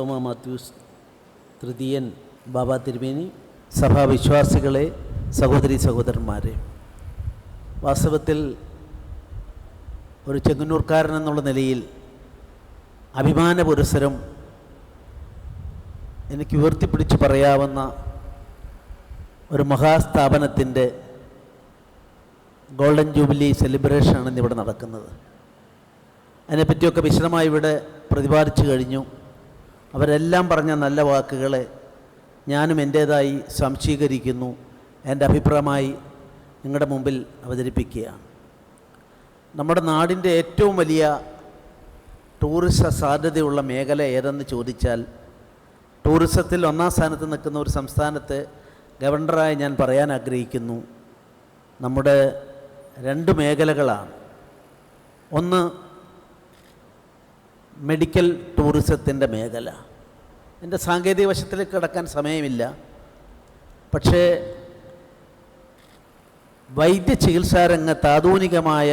തോമാ മാത്യൂസ് തൃതീയൻ ബാബ തിരുമേനി, സഭാവിശ്വാസികളെ, സഹോദരി സഹോദരന്മാരെ, വാസ്തവത്തിൽ ഒരു ചെങ്ങന്നൂർക്കാരൻ എന്നുള്ള നിലയിൽ അഭിമാന പുരസ്സരം എനിക്ക് ഉയർത്തിപ്പിടിച്ച് പറയാവുന്ന ഒരു മഹാസ്ഥാപനത്തിൻ്റെ ഗോൾഡൻ ജൂബിലി സെലിബ്രേഷനാണ് ഇന്നിവിടെ നടക്കുന്നത്. അതിനെപ്പറ്റിയൊക്കെ വിശദമായി ഇവിടെ പ്രതിപാദിച്ചു കഴിഞ്ഞു. അവരെല്ലാം പറഞ്ഞ നല്ല വാക്കുകളെ ഞാനും എൻ്റേതായി സംശീകരിക്കുന്നു, എൻ്റെ അഭിപ്രായമായി നിങ്ങളുടെ മുമ്പിൽ അവതരിപ്പിക്കുകയാണ്. നമ്മുടെ നാടിൻ്റെ ഏറ്റവും വലിയ ടൂറിസ സാധ്യതയുള്ള മേഖല ഏതെന്ന് ചോദിച്ചാൽ, ടൂറിസത്തിൽ ഒന്നാം സ്ഥാനത്ത് നിൽക്കുന്ന ഒരു സംസ്ഥാനത്തെ ഗവർണറായി ഞാൻ പറയാൻ ആഗ്രഹിക്കുന്നു. നമ്മുടെ രണ്ട് മേഖലകളാണ്. ഒന്ന് മെഡിക്കൽ ടൂറിസത്തിൻ്റെ മേഖല. എൻ്റെ സാങ്കേതിക വശത്തിലേക്ക് കടക്കാൻ സമയമില്ല. പക്ഷേ വൈദ്യ ചികിത്സാ രംഗത്ത്, ആധുനികമായ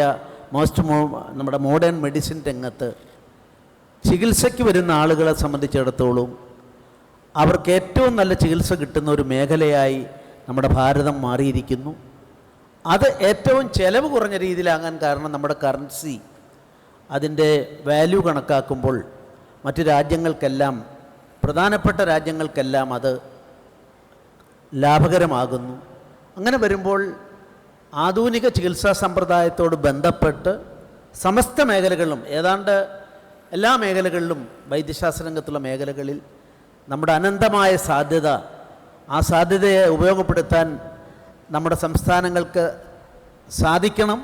നമ്മുടെ മോഡേൺ മെഡിസിൻ രംഗത്ത് ചികിത്സയ്ക്ക് വരുന്ന ആളുകളെ സംബന്ധിച്ചിടത്തോളം അവർക്ക് ഏറ്റവും നല്ല ചികിത്സ കിട്ടുന്ന ഒരു മേഖലയായി നമ്മുടെ ഭാരതം മാറിയിരിക്കുന്നു. അത് ഏറ്റവും ചെലവ് കുറഞ്ഞ രീതിയിലാകാൻ കാരണം നമ്മുടെ കറൻസി, അതിൻ്റെ വാല്യൂ കണക്കാക്കുമ്പോൾ മറ്റു രാജ്യങ്ങൾക്കെല്ലാം, പ്രധാനപ്പെട്ട രാജ്യങ്ങൾക്കെല്ലാം അത് ലാഭകരമാകുന്നു. അങ്ങനെ വരുമ്പോൾ ആധുനിക ചികിത്സാ സമ്പ്രദായത്തോട് ബന്ധപ്പെട്ട് സമസ്ത മേഖലകളിലും, ഏതാണ്ട് എല്ലാ മേഖലകളിലും, വൈദ്യശാസ്ത്ര രംഗത്തുള്ള മേഖലകളിൽ നമ്മുടെ അനന്തമായ സാധ്യത, ആ സാധ്യതയെ ഉപയോഗപ്പെടുത്താൻ നമ്മുടെ സംസ്ഥാനങ്ങൾക്ക് സാധിക്കണം.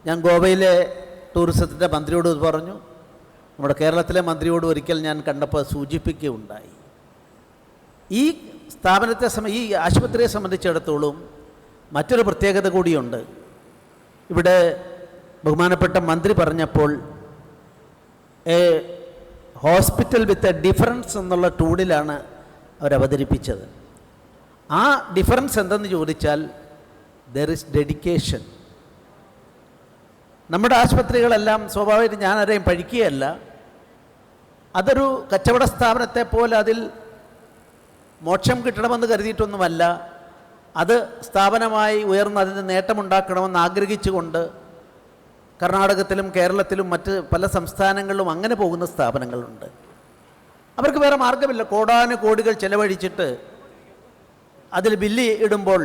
ഞാൻ ഗോവയിലെ ടൂറിസത്തിൻ്റെ മന്ത്രിയോട് പറഞ്ഞു, നമ്മുടെ കേരളത്തിലെ മന്ത്രിയോട് ഒരിക്കൽ ഞാൻ കണ്ടപ്പോൾ സൂചിപ്പിക്കുകയുണ്ടായി. ഈ സ്ഥാപനത്തെ ഈ ആശുപത്രിയെ സംബന്ധിച്ചിടത്തോളം മറ്റൊരു പ്രത്യേകത കൂടിയുണ്ട്. ഇവിടെ ബഹുമാനപ്പെട്ട മന്ത്രി പറഞ്ഞപ്പോൾ A hospital with a difference എന്നുള്ള ടൂണിലാണ് അവരവതരിപ്പിച്ചത്. ആ ഡിഫറൻസ് എന്തെന്ന് ചോദിച്ചാൽ, ദർ ഇസ് ഡെഡിക്കേഷൻ. നമ്മുടെ ആശുപത്രികളെല്ലാം സ്വാഭാവികമായിട്ട് ഞാൻ ആരെയും പഴിക്കുകയല്ല, അതൊരു കച്ചവട സ്ഥാപനത്തെ പോലെ അതിൽ മോക്ഷം കിട്ടണമെന്ന് കരുതിയിട്ടൊന്നുമല്ല. അത് സ്ഥാപനമായി ഉയർന്ന് അതിന് നേട്ടമുണ്ടാക്കണമെന്ന് ആഗ്രഹിച്ചുകൊണ്ട് കർണാടകത്തിലും കേരളത്തിലും മറ്റ് പല സംസ്ഥാനങ്ങളിലും അങ്ങനെ പോകുന്ന സ്ഥാപനങ്ങളുണ്ട്. അവർക്ക് വേറെ മാർഗമില്ല. കോടാനുകോടികൾ ചെലവഴിച്ചിട്ട് അതിൽ ബില്ല് ഇടുമ്പോൾ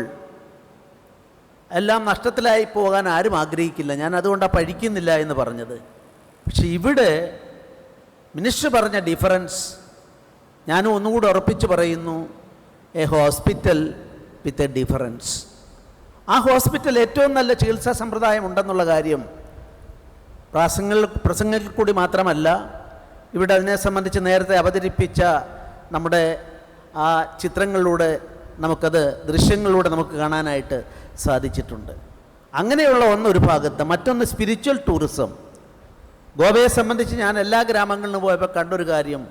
എല്ലാം നഷ്ടത്തിലായി പോകാൻ ആരും ആഗ്രഹിക്കില്ല. ഞാൻ അതുകൊണ്ടാണ് പഴിക്കുന്നില്ല എന്ന് പറഞ്ഞത്. പക്ഷെ ഇവിടെ മിനിസ്റ്റർ പറഞ്ഞ ഡിഫറൻസ് ഞാനും ഒന്നുകൂടി ഉറപ്പിച്ച് പറയുന്നു, A hospital with a difference. ആ ഹോസ്പിറ്റൽ ഏറ്റവും നല്ല ചികിത്സാ സമ്പ്രദായം ഉണ്ടെന്നുള്ള കാര്യം പ്രസംഗങ്ങളിൽ കൂടി മാത്രമല്ല, ഇവിടെ അതിനെ സംബന്ധിച്ച് നേരത്തെ അവതരിപ്പിച്ച നമ്മുടെ ആ ചിത്രങ്ങളിലൂടെ നമുക്കത്, ദൃശ്യങ്ങളിലൂടെ നമുക്ക് കാണാനായിട്ട് സാധിച്ചിട്ടുണ്ട്. അങ്ങനെയുള്ള ഒരു ഭാഗത്ത്. മറ്റൊന്ന് സ്പിരിച്വൽ ടൂറിസം. ഗോവയെ സംബന്ധിച്ച് ഞാൻ എല്ലാ ഗ്രാമങ്ങളിലും പോയപ്പോൾ കണ്ടൊരു കാര്യം,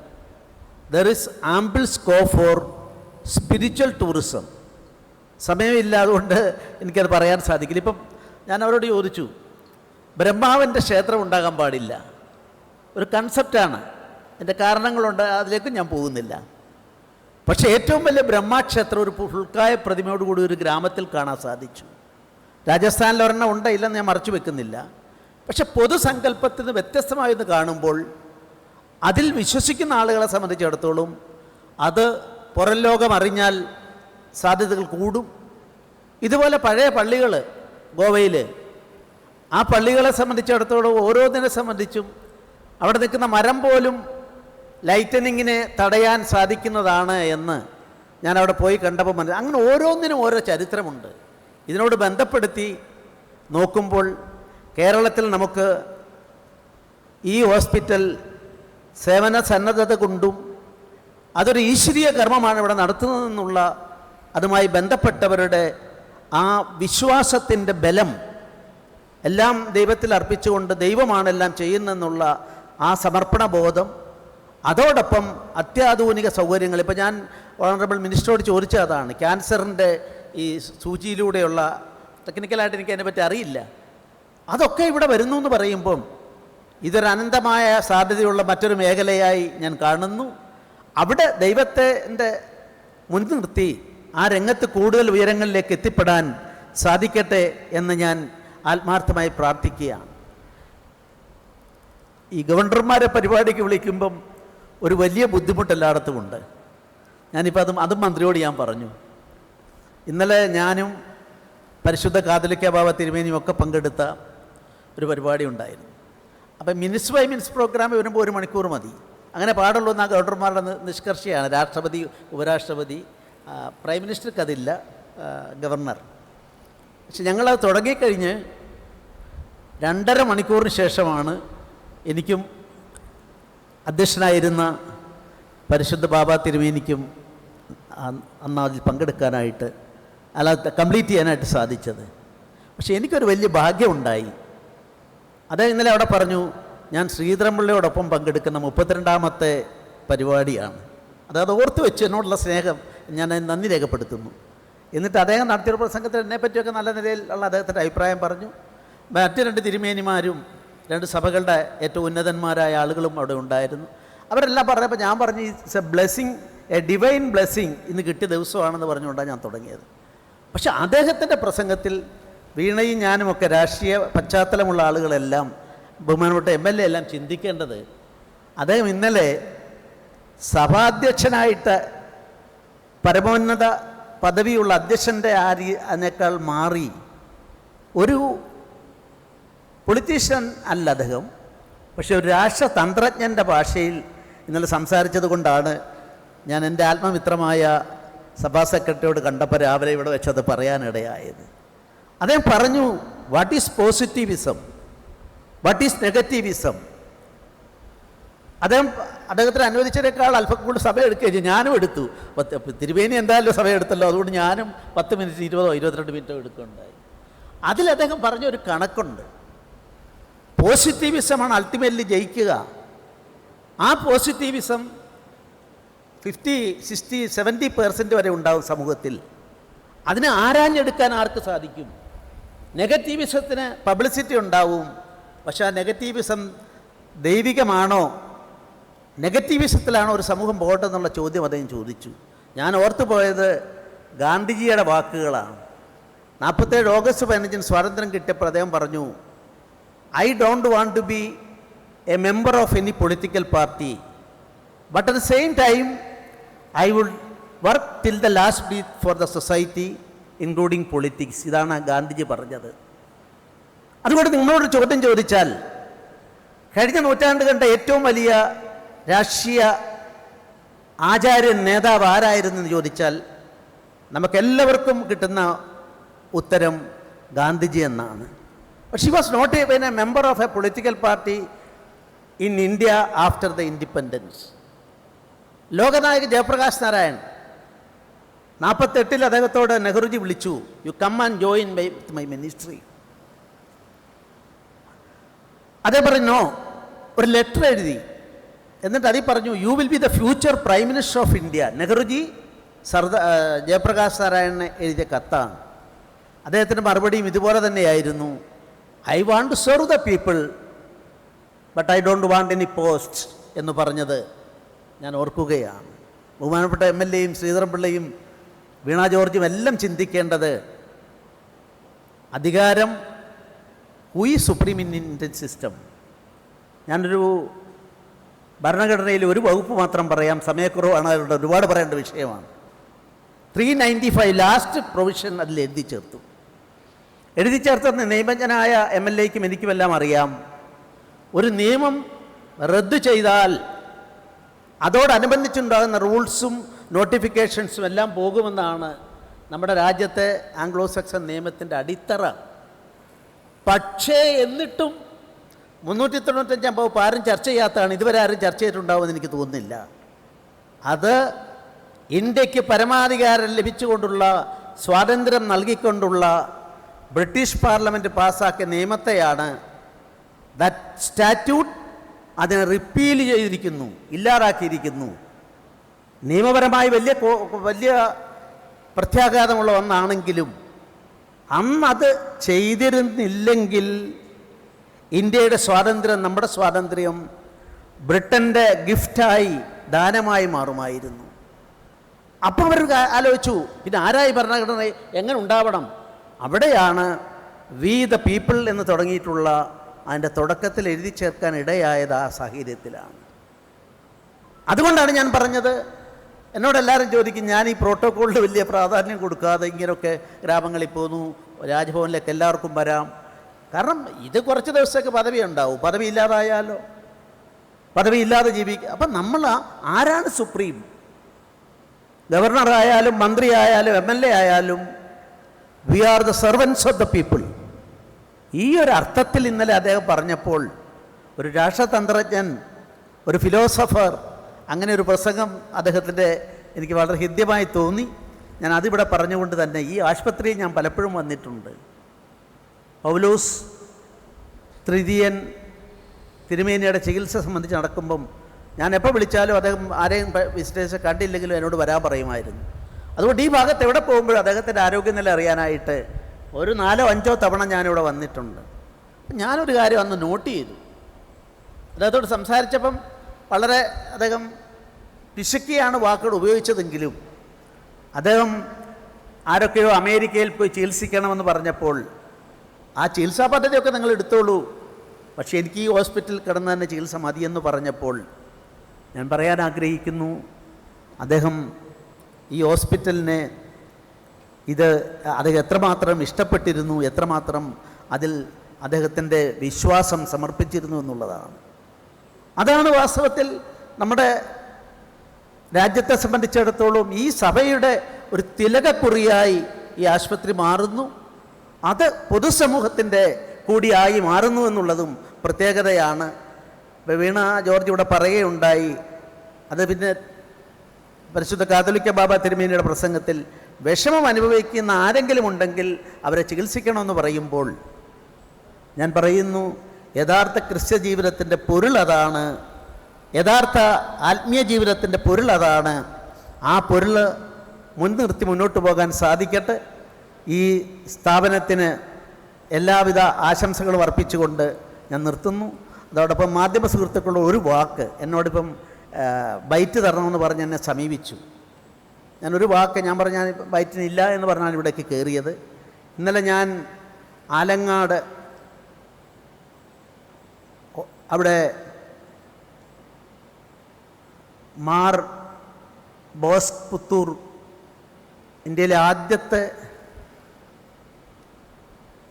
there is ample scope for spiritual tourism. സമയമില്ല, അതുകൊണ്ട് എനിക്കത് പറയാൻ സാധിക്കില്ല. ഇപ്പം ഞാൻ അവരോട് ചോദിച്ചു, ബ്രഹ്മാവിൻ്റെ ക്ഷേത്രം ഉണ്ടാകാൻ പാടില്ല, ഒരു കൺസെപ്റ്റാണ്, എൻ്റെ കാരണങ്ങളുണ്ട്, അതിലേക്കും ഞാൻ പോകുന്നില്ല. പക്ഷേ ഏറ്റവും വലിയ ബ്രഹ്മക്ഷേത്രം ഒരു ഫുൾക്കായ പ്രതിമയോടുകൂടി ഒരു ഗ്രാമത്തിൽ കാണാൻ സാധിച്ചു. രാജസ്ഥാനിൽ ഒരെണ്ണം ഉണ്ട്, ഇല്ലെന്ന് ഞാൻ മറച്ചു വെക്കുന്നില്ല. പക്ഷെ പൊതുസങ്കല്പത്തിൽ നിന്ന് വ്യത്യസ്തമായെന്ന് കാണുമ്പോൾ അതിൽ വിശ്വസിക്കുന്ന ആളുകളെ സംബന്ധിച്ചിടത്തോളം അത് പുറം ലോകം അറിഞ്ഞാൽ സാധ്യതകൾ കൂടും. ഇതുപോലെ പഴയ പള്ളികൾ ഗോവയിൽ, ആ പള്ളികളെ സംബന്ധിച്ചിടത്തോളം ഓരോന്നിനെ സംബന്ധിച്ചും അവിടെ നിൽക്കുന്ന മരം പോലും ലൈറ്റനിങ്ങിനെ തടയാൻ സാധിക്കുന്നതാണ് എന്ന് ഞാൻ അവിടെ പോയി കണ്ടപ്പോൾ മനസ്സിലായി. അങ്ങനെ ഓരോന്നിനും ഓരോ ചരിത്രമുണ്ട്. ഇതിനോട് ബന്ധപ്പെടുത്തി നോക്കുമ്പോൾ കേരളത്തിൽ നമുക്ക് ഈ ഹോസ്പിറ്റൽ സേവന സന്നദ്ധത കൊണ്ടും അതൊരു ഈശ്വരീയ കർമ്മമാണ് ഇവിടെ നടത്തുന്നതെന്നുള്ള അതുമായി ബന്ധപ്പെട്ടവരുടെ ആ വിശ്വാസത്തിൻ്റെ ബലം, എല്ലാം ദൈവത്തിൽ അർപ്പിച്ചുകൊണ്ട് ദൈവമാണെല്ലാം ചെയ്യുന്നതെന്നുള്ള ആ സമർപ്പണ ബോധം, അതോടൊപ്പം അത്യാധുനിക സൗകര്യങ്ങൾ. ഇപ്പോൾ ഞാൻ ഓണറബിൾ മിനിസ്റ്ററോട് ചോദിച്ചതാണ്, ക്യാൻസറിൻ്റെ ഈ സൂചിയിലൂടെയുള്ള, ടെക്നിക്കലായിട്ട് എനിക്ക് അതിനെപ്പറ്റി അറിയില്ല, അതൊക്കെ ഇവിടെ വരുന്നു എന്ന് പറയുമ്പം ഇതൊരു അനന്തമായ സാധ്യതയുള്ള മറ്റൊരു മേഖലയായി ഞാൻ കാണുന്നു. അവിടെ ദൈവത്തിൻ്റെ മുൻനിർത്തി ആ രംഗത്ത് കൂടുതൽ ഉയരങ്ങളിലേക്ക് എത്തിപ്പെടാൻ സാധിക്കട്ടെ എന്ന് ഞാൻ ആത്മാർത്ഥമായി പ്രാർത്ഥിക്കുകയാണ്. ഈ ഗവർണർമാരെ പരിപാടിക്ക് വിളിക്കുമ്പം ഒരു വലിയ ബുദ്ധിമുട്ട് എല്ലായിടത്തുമുണ്ട്. ഞാനിപ്പോൾ അതും മന്ത്രിയോട് ഞാൻ പറഞ്ഞു. ഇന്നലെ ഞാനും പരിശുദ്ധ കാതോലിക്ക ബാവ തിരുമേനിയും ഒക്കെ പങ്കെടുത്ത ഒരു പരിപാടി ഉണ്ടായിരുന്നു. അപ്പം മിനിറ്റ്സ് ബൈ മിനിറ്റ്സ് പ്രോഗ്രാം വരുമ്പോൾ 1 മണിക്കൂർ മതി. അങ്ങനെ പാടുള്ളൂ എന്നാ ഗവർണർമാരുടെ നിഷ്കർഷയാണ്. രാഷ്ട്രപതി, ഉപരാഷ്ട്രപതി, പ്രൈം മിനിസ്റ്റർക്ക് അതില്ല, ഗവർണർ. പക്ഷെ ഞങ്ങളത് തുടങ്ങിക്കഴിഞ്ഞ് 2.5 മണിക്കൂറിന് ശേഷമാണ് എനിക്കും അധ്യക്ഷനായിരുന്ന പരിശുദ്ധ ബാബ തിരുമേനിക്കും അന്ന് അതിൽ പങ്കെടുക്കാനായിട്ട് കംപ്ലീറ്റ് ചെയ്യാനായിട്ട് സാധിച്ചത്. പക്ഷെ എനിക്കൊരു വലിയ ഭാഗ്യമുണ്ടായി. അദ്ദേഹം ഇന്നലെ അവിടെ പറഞ്ഞു, ഞാൻ ശ്രീധരൻപിള്ളയോടൊപ്പം പങ്കെടുക്കുന്ന 32ാമത്തെ പരിപാടിയാണ്. അത് ഓർത്ത് വെച്ച് എന്നോടുള്ള സ്നേഹം ഞാൻ നന്ദി രേഖപ്പെടുത്തുന്നു. എന്നിട്ട് അദ്ദേഹം നടത്തിയൊരു പ്രസംഗത്തിൽ എന്നെപ്പറ്റിയൊക്കെ നല്ല നിലയിലുള്ള അദ്ദേഹത്തിൻ്റെ അഭിപ്രായം പറഞ്ഞു. മറ്റ് 2 തിരുമേനിമാരും 2 സഭകളുടെ ഏറ്റവും ഉന്നതന്മാരായ ആളുകളും അവിടെ ഉണ്ടായിരുന്നു. അവരെല്ലാം പറഞ്ഞപ്പോൾ ഞാൻ പറഞ്ഞു, it's A blessing, A divine blessing ഇന്ന് കിട്ടിയ ദിവസമാണെന്ന് പറഞ്ഞുകൊണ്ടാണ് ഞാൻ തുടങ്ങിയത്. പക്ഷെ അദ്ദേഹത്തിൻ്റെ പ്രസംഗത്തിൽ വീണയും ഞാനുമൊക്കെ രാഷ്ട്രീയ പശ്ചാത്തലമുള്ള ആളുകളെല്ലാം, ബഹുമാനപ്പെട്ട MLA എല്ലാം ചിന്തിക്കേണ്ടത്, അദ്ദേഹം ഇന്നലെ സഭാധ്യക്ഷനായിട്ട് പരമോന്നത പദവിയുള്ള അധ്യക്ഷൻ്റെ അതിനേക്കാൾ മാറി ഒരു പൊളിറ്റീഷ്യൻ അല്ല അദ്ദേഹം, പക്ഷെ ഒരു രാഷ്ട്രതന്ത്രജ്ഞൻ്റെ ഭാഷയിൽ ഇന്നലെ സംസാരിച്ചത് കൊണ്ടാണ് ഞാൻ എൻ്റെ ആത്മമിത്രമായ സഭാ സെക്രട്ടറിയോട് കണ്ടപ്പോൾ രാവിലെ ഇവിടെ വെച്ചത് പറയാനിടയായത്. അദ്ദേഹം പറഞ്ഞു, what is positivism, what is negativism. അദ്ദേഹത്തിന് അനുവദിച്ചതിനേക്കാൾ അല്പം കൂടുതൽ സമയം എടുക്കുകയും ചെയ്തു. ഞാനും എടുത്തു. തിരുവേനി എന്തായാലും സമയം എടുത്തല്ലോ, അതുകൊണ്ട് ഞാനും 10 മിനിറ്റ് 20 22 മിനിറ്റോ എടുക്കുകയുണ്ടായി. അതിൽ അദ്ദേഹം പറഞ്ഞൊരു കണക്കുണ്ട്. പോസിറ്റീവിസമാണ് അൾട്ടിമേറ്റ്ലി ജയിക്കുക. ആ പോസിറ്റീവിസം 50, 60, 70% വരെ ഉണ്ടാവും സമൂഹത്തിൽ. അതിനെ ആരാഞ്ഞെടുക്കാൻ ആർക്ക് സാധിക്കും? നെഗറ്റീവിസത്തിന് പബ്ലിസിറ്റി ഉണ്ടാവും, പക്ഷെ ആ നെഗറ്റീവിസം ദൈവികമാണോ, നെഗറ്റീവിസത്തിലാണോ ഒരു സമൂഹം പോകട്ടെന്നുള്ള ചോദ്യം അദ്ദേഹം ചോദിച്ചു. ഞാൻ ഓർത്തു പോയത് ഗാന്ധിജിയുടെ വാക്കുകളാണ്. 47 ഓഗസ്റ്റ് 15 സ്വാതന്ത്ര്യം കിട്ടിയപ്പോൾ അദ്ദേഹം പറഞ്ഞു, I don't want to be a member of any political party, but at the same time I would work till the last breath for the society including politics. ഇതാണ് ഗാന്ധിജി പറഞ്ഞത്. അതുകൊണ്ട് നിങ്ങളോട് ചോദ്യം ചോദിച്ചാൽ, കഴിഞ്ഞ നൂറ്റാണ്ട് കണ്ട ഏറ്റവും വലിയ രാഷ്ട്രീയ ആചാര്യൻ, നേതാവ് ആരായിരുന്നെന്ന് ചോദിച്ചാൽ നമുക്കെല്ലാവർക്കും കിട്ടുന്ന ഉത്തരം ഗാന്ധിജി എന്നാണ്. But she was not even a member of a political party in India after the independence. Loknayak Jayaprakash Narayan 48 അദ്ദേഹത്തോട് നെഹ്റുജി വിളിച്ചു, you come and join with my ministry. അതേ പറഞ്ഞു, ഒരു ലെറ്റർ എഴുതി. എന്നിട്ട് അതിൽ പറഞ്ഞു, you will be the future prime minister of India. Nehruji Jayaprakash നാരായണന് എഴുതിയ കത്താണ്. അദ്ദേഹത്തിൻ്റെ മറുപടിയും ഇതുപോലെ തന്നെയായിരുന്നു, I want to serve the people but I don't want any post എന്ന് പറഞ്ഞത് ഞാൻ ഓർക്കുകയാണ്. ബഹുമാനപ്പെട്ട MLAയും ശ്രീധരൻപിള്ളയും വീണ ജോർജും എല്ലാം ചിന്തിക്കേണ്ടത്, അധികാരം who is supreme in Indian system. ഞാനൊരു ഭരണഘടനയിൽ ഒരു വകുപ്പ് മാത്രം പറയാം, സമയക്കുറവാണ്, അതുകൊണ്ട് ഒരുപാട് പറയേണ്ട വിഷയമാണ്. 395 ലാസ്റ്റ് പ്രൊവിഷൻ അതിൽ എഴുതി ചേർത്തു. എഴുതി ചേർത്തത് നിയമജ്ഞനായ MLAയ്ക്കും എനിക്കുമെല്ലാം അറിയാം, ഒരു നിയമം റദ്ദു ചെയ്താൽ അതോടനുബന്ധിച്ചുണ്ടാകുന്ന റൂൾസും നോട്ടിഫിക്കേഷൻസും എല്ലാം പോകുമെന്നാണ് നമ്മുടെ രാജ്യത്തെ ആംഗ്ലോ സാക്സൺ നിയമത്തിൻ്റെ അടിത്തറ. പക്ഷേ എന്നിട്ടും 395 വകുപ്പ് ആരും ചർച്ച ചെയ്യാത്തതാണ്. ഇതുവരെ ആരും ചർച്ച ചെയ്തിട്ടുണ്ടാവുമെന്ന് എനിക്ക് തോന്നുന്നില്ല. അത് ഇന്ത്യക്ക് പരമാധികാരം ലഭിച്ചുകൊണ്ടുള്ള, സ്വാതന്ത്ര്യം നൽകിക്കൊണ്ടുള്ള ബ്രിട്ടീഷ് പാർലമെൻറ്റ് പാസ്സാക്കിയ നിയമത്തെയാണ്. ദാറ്റ് സ്റ്റാറ്റ്യൂട്ട് അതിനെ റിപ്പീൽ ചെയ്തിരിക്കുന്നു, ഇല്ലാതാക്കിയിരിക്കുന്നു. നിയമപരമായി വലിയ പ്രത്യാഘാതമുള്ള ഒന്നാണെങ്കിലും അന്നത് ചെയ്തിരുന്നില്ലെങ്കിൽ ഇന്ത്യയുടെ സ്വാതന്ത്ര്യം, നമ്മുടെ സ്വാതന്ത്ര്യം ബ്രിട്ടൻ്റെ ഗിഫ്റ്റായി ദാനമായി മാറുമായിരുന്നു. അപ്പം അവർ ആലോചിച്ചു, പിന്നെ ആരായി ഭരണഘടന എങ്ങനെ ഉണ്ടാവണം? അവിടെയാണ് വി ദ പീപ്പിൾ എന്ന് തുടങ്ങിയിട്ടുള്ള അതിൻ്റെ തുടക്കത്തിൽ എഴുതി ചേർക്കാൻ ഇടയായത് ആ സാഹചര്യത്തിലാണ്. അതുകൊണ്ടാണ് ഞാൻ പറഞ്ഞത്, എന്നോടെല്ലാവരും ചോദിക്കും, ഞാൻ ഈ പ്രോട്ടോക്കോളിന് വലിയ പ്രാധാന്യം കൊടുക്കാതെ ഇങ്ങനെയൊക്കെ ഗ്രാമങ്ങളിൽ പോന്നു, രാജ്ഭവനിലേക്ക് എല്ലാവർക്കും വരാം. കാരണം ഇത് കുറച്ച് ദിവസമൊക്കെ പദവി ഉണ്ടാവും, പദവി ഇല്ലാതായാലോ, പദവി ഇല്ലാതെ ജീവിക്കുക. അപ്പം നമ്മൾ ആരാണ് സുപ്രീം? ഗവർണറായാലും മന്ത്രിയായാലും MLA ആയാലും we are the servants of the people. ഈ ഒരു അർത്ഥത്തിൽ ഇന്നലെ അദ്ദേഹം പറഞ്ഞപ്പോൾ ഒരു രാഷ്ട്രതന്ത്രജ്ഞൻ, ഒരു ഫിലോസഫർ, അങ്ങനെ ഒരു പ്രസംഗം അദ്ദേഹത്തിൻ്റെ എനിക്ക് വളരെ ഹൃദ്യമായി തോന്നി. ഞാൻ അതിവിടെ പറഞ്ഞുകൊണ്ട് തന്നെ, ഈ ആശുപത്രിയിൽ ഞാൻ പലപ്പോഴും വന്നിട്ടുണ്ട്. പൗലോസ് തൃതീയൻ തിരുമേനിയുടെ ചികിത്സ സംബന്ധിച്ച് നടക്കുമ്പം ഞാൻ എപ്പോൾ വിളിച്ചാലും അദ്ദേഹം ആരെയും വിസിറ്റേഴ്സ് കണ്ടില്ലെങ്കിലും എന്നോട് വരാൻ പറയുമായിരുന്നു. അതുകൊണ്ട് ഈ ഭാഗത്ത് എവിടെ പോകുമ്പോഴും അദ്ദേഹത്തിൻ്റെ ആരോഗ്യനില അറിയാനായിട്ട് ഒരു 4-5 തവണ ഞാനിവിടെ വന്നിട്ടുണ്ട്. ഞാനൊരു കാര്യം അന്ന് നോട്ട് ചെയ്തു. അദ്ദേഹത്തോട് സംസാരിച്ചപ്പം വളരെ അദ്ദേഹം പിശുക്കിയാണ് വാക്കുകൾ ഉപയോഗിച്ചതെങ്കിലും അദ്ദേഹം ആരൊക്കെയോ അമേരിക്കയിൽ പോയി ചികിത്സിക്കണമെന്ന് പറഞ്ഞപ്പോൾ ആ ചികിത്സാ പദ്ധതിയൊക്കെ നിങ്ങൾ എടുത്തോളൂ, പക്ഷേ എനിക്ക് ഈ ഹോസ്പിറ്റലിൽ കിടന്ന് തന്നെ ചികിത്സ മതിയെന്ന് പറഞ്ഞപ്പോൾ ഞാൻ പറയാൻ ആഗ്രഹിക്കുന്നു, അദ്ദേഹം ഈ ഹോസ്പിറ്റലിനെ അദ്ദേഹം എത്രമാത്രം ഇഷ്ടപ്പെട്ടിരുന്നു, എത്രമാത്രം അതിൽ അദ്ദേഹത്തിൻ്റെ വിശ്വാസം സമർപ്പിച്ചിരുന്നു എന്നുള്ളതാണ്. അതാണ് വാസ്തവത്തിൽ നമ്മുടെ രാജ്യത്തെ സംബന്ധിച്ചിടത്തോളം ഈ സഭയുടെ ഒരു തിലകക്കുറിയായി ഈ ആശുപത്രി മാറുന്നു. അത് പൊതുസമൂഹത്തിൻ്റെ കൂടിയായി മാറുന്നു എന്നുള്ളതും പ്രത്യേകതയാണ്. വീണ ജോർജ് ഇവിടെ പറയുകയുണ്ടായി, അത് പിന്നെ പരിശുദ്ധ കാതോലിക്ക ബാബ തിരുമേനിയുടെ പ്രസംഗത്തിൽ വിഷമം അനുഭവിക്കുന്ന ആരെങ്കിലും ഉണ്ടെങ്കിൽ അവരെ ചികിത്സിക്കണമെന്ന് പറയുമ്പോൾ ഞാൻ പറയുന്നു, യഥാർത്ഥ ക്രിസ്ത്യ ജീവിതത്തിൻ്റെ പൊരുൾ അതാണ്, യഥാർത്ഥ ആത്മീയ ജീവിതത്തിൻ്റെ പൊരുൾ അതാണ്. ആ പൊരുൾ മുൻനിർത്തി മുന്നോട്ട് പോകാൻ സാധിക്കട്ടെ. ഈ സ്ഥാപനത്തിന് എല്ലാവിധ ആശംസകളും അർപ്പിച്ചുകൊണ്ട് ഞാൻ നിർത്തുന്നു. അതോടൊപ്പം മാധ്യമ സുഹൃത്തുക്കളുടെ ഒരു വാക്ക് എന്നോടിപ്പം ബൈറ്റ് തരണമെന്ന് പറഞ്ഞ് എന്നെ സമീപിച്ചു. ഞാനൊരു വാക്ക് ഞാൻ പറഞ്ഞാൽ ബൈറ്റിനില്ല എന്ന് പറഞ്ഞാണ് ഇവിടേക്ക് കയറിയത്. ഇന്നലെ ഞാൻ ആലങ്ങാട് അവിടെ മാർ ബോസ് പുത്തൂർ ഇന്ത്യയിലെ ആദ്യത്തെ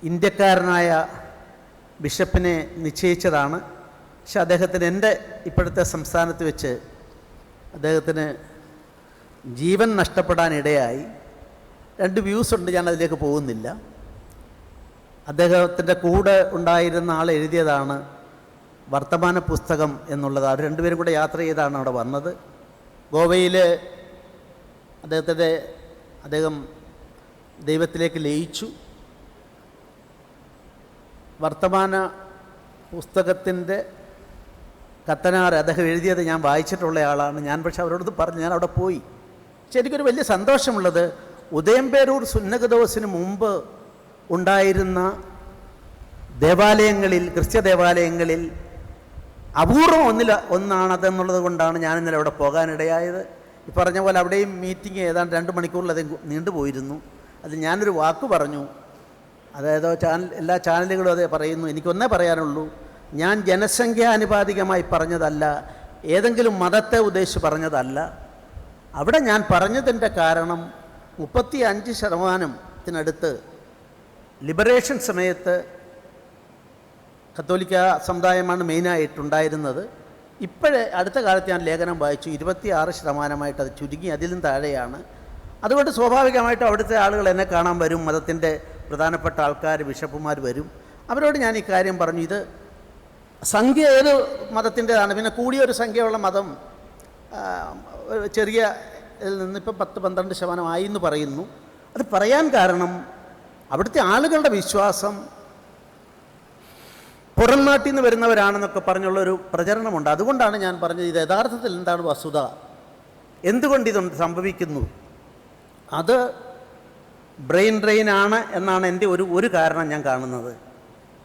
ഇന്ത്യക്കാരനായ ബിഷപ്പിനെ നിശ്ചയിച്ചതാണ്. പക്ഷെ അദ്ദേഹത്തിന് എൻ്റെ ഇപ്പോഴത്തെ സംസ്ഥാനത്ത് വെച്ച് അദ്ദേഹത്തിന് ജീവൻ നഷ്ടപ്പെടാനിടയായി. 2 വ്യൂസ് ഉണ്ട്, ഞാൻ അതിലേക്ക് പോകുന്നില്ല. അദ്ദേഹത്തിൻ്റെ കൂടെ ഉണ്ടായിരുന്ന ആൾ എഴുതിയതാണ് വർത്തമാന പുസ്തകം എന്നുള്ളത്. അവർ 2 പേരും കൂടെ യാത്ര ചെയ്താണ് അവിടെ വന്നത്. ഗോവയിൽ അദ്ദേഹം ദൈവത്തിലേക്ക് ലയിച്ചു. വർത്തമാന പുസ്തകത്തിൻ്റെ കത്തനാർ അദ്ദേഹം എഴുതിയത് ഞാൻ വായിച്ചിട്ടുള്ള ആളാണ്. ഞാൻ പക്ഷെ അവരോട് പറഞ്ഞു, ഞാൻ അവിടെ പോയി. പക്ഷെ എനിക്കൊരു വലിയ സന്തോഷമുള്ളത്, ഉദയംപേരൂർ സുന്നകദോസിന് മുമ്പ് ഉണ്ടായിരുന്ന ദേവാലയങ്ങളിൽ, ക്രിസ്ത്യ ദേവാലയങ്ങളിൽ അപൂർവം ഒന്നാണതെന്നുള്ളത് കൊണ്ടാണ് ഞാൻ ഇന്നലെ അവിടെ പോകാനിടയായത്. ഈ പറഞ്ഞ പോലെ അവിടെയും മീറ്റിംഗ് ഏതാണ്ട് 2 മണിക്കൂറിലധികം നീണ്ടുപോയിരുന്നു. അതിൽ ഞാനൊരു വാക്ക് പറഞ്ഞു, അതായത് എല്ലാ ചാനലുകളും അതേ പറയുന്നു. എനിക്കൊന്നേ പറയാനുള്ളൂ, ഞാൻ ജനസംഖ്യാനുപാതികമായി പറഞ്ഞതല്ല, ഏതെങ്കിലും മതത്തെ ഉദ്ദേശിച്ച് പറഞ്ഞതല്ല. അവിടെ ഞാൻ പറഞ്ഞതിൻ്റെ കാരണം 35% ലിബറേഷൻ സമയത്ത് കത്തോലിക്ക സമുദായമാണ് മെയിനായിട്ടുണ്ടായിരുന്നത്. ഇപ്പോഴേ അടുത്ത കാലത്ത് ഞാൻ ലേഖനം വായിച്ചു, 26% അത് ചുരുങ്ങി, അതിലും താഴെയാണ്. അതുകൊണ്ട് സ്വാഭാവികമായിട്ടും അവിടുത്തെ ആളുകൾ എന്നെ കാണാൻ വരും, മതത്തിൻ്റെ പ്രധാനപ്പെട്ട ആൾക്കാർ, ബിഷപ്പുമാർ വരും. അവരോട് ഞാൻ ഈ കാര്യം പറഞ്ഞു, ഇത് സംഖ്യ ഏത് മതത്തിൻ്റെതാണ്, പിന്നെ കൂടിയൊരു സംഖ്യയുള്ള മതം ചെറിയ നിന്നിപ്പോൾ 10-12% ആയി എന്ന് പറയുന്നു. അത് പറയാൻ കാരണം അവിടുത്തെ ആളുകളുടെ വിശ്വാസം പുറം നാട്ടിൽ നിന്ന് വരുന്നവരാണെന്നൊക്കെ പറഞ്ഞുള്ളൊരു പ്രചരണമുണ്ട്. അതുകൊണ്ടാണ് ഞാൻ പറഞ്ഞത്, ഇത് യഥാർത്ഥത്തിൽ എന്താണ് വസ്തുത, എന്തുകൊണ്ട് ഇത് സംഭവിക്കുന്നു, അത് ബ്രെയിൻ ഡ്രെയിൻ ആണ് എന്നാണ് എൻ്റെ ഒരു കാരണം ഞാൻ കാണുന്നത്.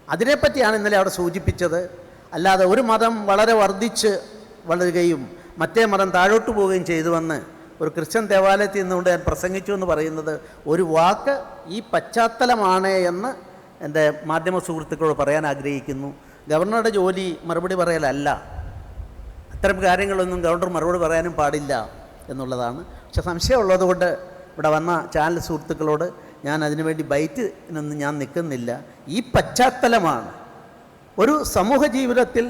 അതിനെപ്പറ്റിയാണ് ഇന്നലെ അവിടെ സൂചിപ്പിച്ചത്. അല്ലാതെ ഒരു മതം വളരെ വളരുകയും മറ്റേ മതം താഴോട്ട് പോവുകയും ചെയ്തുവെന്ന് ഒരു ക്രിസ്ത്യൻ ദേവാലയത്തിൽ നിന്നുകൊണ്ട് ഞാൻ പ്രസംഗിച്ചു എന്ന് പറയുന്നത് ഒരു വാക്ക് ഈ പശ്ചാത്തലമാണ് എന്ന് എൻ്റെ മാധ്യമ സുഹൃത്തുക്കളോട് പറയാൻ ആഗ്രഹിക്കുന്നു. ഗവർണറുടെ ജോലി മറുപടി പറയലല്ല. അത്തരം കാര്യങ്ങളൊന്നും ഗവർണർ മറുപടി പറയാനും പാടില്ല എന്നുള്ളതാണ്. പക്ഷെ സംശയമുള്ളതുകൊണ്ട് ഇവിടെ വന്ന ചാനൽ സുഹൃത്തുക്കളോട് ഞാൻ അതിനുവേണ്ടി ബൈറ്റിനൊന്നും ഞാൻ നിൽക്കുന്നില്ല. ഈ പശ്ചാത്തലമാണ് ഒരു സമൂഹ ജീവിതത്തിൽ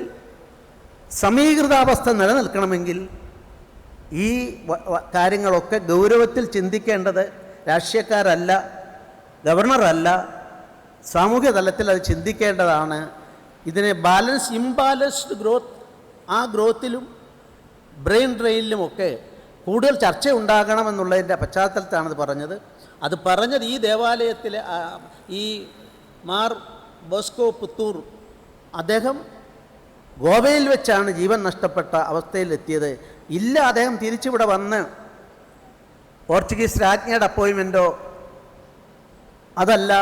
സമീകൃതാവസ്ഥ നിലനിൽക്കണമെങ്കിൽ ഈ കാര്യങ്ങളൊക്കെ ഗൗരവത്തിൽ ചിന്തിക്കേണ്ടത് രാഷ്ട്രീയക്കാരല്ല, ഗവർണറല്ല, സാമൂഹ്യ തലത്തിൽ അത് ചിന്തിക്കേണ്ടതാണ്. ഇതിനെ ഇംബാലൻസ്ഡ് ഗ്രോത്ത്, ആ ഗ്രോത്തിലും ബ്രെയിൻ ഡ്രെയിനിലുമൊക്കെ കൂടുതൽ ചർച്ച ഉണ്ടാകണമെന്നുള്ളതിൻ്റെ പശ്ചാത്തലത്തിലാണത് പറഞ്ഞത്. അത് പറഞ്ഞത് ഈ ദേവാലയത്തിലെ ഈ മാർ ബോസ്കോ പുത്തൂർ അദ്ദേഹം ഗോവയിൽ വെച്ചാണ് ജീവൻ നഷ്ടപ്പെട്ട അവസ്ഥയിലെത്തിയത്. ഇല്ല, അദ്ദേഹം തിരിച്ചിവിടെ വന്ന് പോർച്ചുഗീസ് രാജ്ഞിയുടെ അപ്പോയിൻമെൻറ്റോ അതല്ല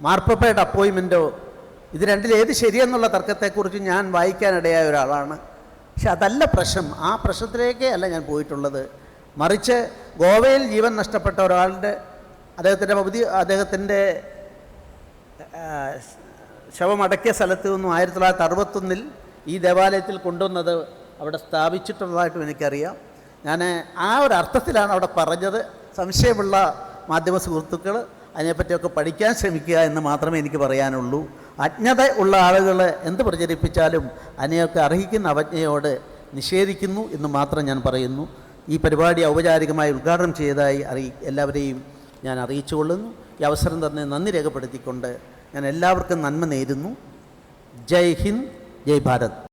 മാർപ്പപ്പയുടെ അപ്പോയിൻമെൻറ്റോ, ഇത് രണ്ടിലേത് ശരിയെന്നുള്ള തർക്കത്തെക്കുറിച്ച് ഞാൻ വായിക്കാനിടയായ ഒരാളാണ്. പക്ഷെ അതല്ല പ്രശ്നം. ആ പ്രശ്നത്തിലേക്കേ അല്ല ഞാൻ പോയിട്ടുള്ളത്. മറിച്ച് ഗോവയിൽ ജീവൻ നഷ്ടപ്പെട്ട ഒരാളുടെ അദ്ദേഹത്തിൻ്റെ ശവമടക്കിയ സ്ഥലത്ത് നിന്നും 1961 ഈ ദേവാലയത്തിൽ കൊണ്ടുവന്നത് അവിടെ സ്ഥാപിച്ചിട്ടുള്ളതായിട്ടും എനിക്കറിയാം. ഞാൻ ആ ഒരു അർത്ഥത്തിലാണ് അവിടെ പറഞ്ഞത്. സംശയമുള്ള മാധ്യമ സുഹൃത്തുക്കൾ അതിനെപ്പറ്റിയൊക്കെ പഠിക്കാൻ ശ്രമിക്കുക എന്ന് മാത്രമേ എനിക്ക് പറയാനുള്ളൂ. അജ്ഞത ഉള്ള ആളുകൾ എന്ത് പ്രചരിപ്പിച്ചാലും അതിനെയൊക്കെ അർഹിക്കുന്ന അവജ്ഞയോട് നിഷേധിക്കുന്നു എന്ന് മാത്രം ഞാൻ പറയുന്നു. ഈ പരിപാടി ഔപചാരികമായി ഉദ്ഘാടനം ചെയ്തതായി എല്ലാവരെയും ഞാൻ അറിയിച്ചുകൊള്ളുന്നു. ഈ അവസരം തന്നെ നന്ദി രേഖപ്പെടുത്തിക്കൊണ്ട് ഞാൻ എല്ലാവർക്കും നന്മ നേരുന്നു. ജയ് ഹിന്ദ്, ജയ് ഭാരത്.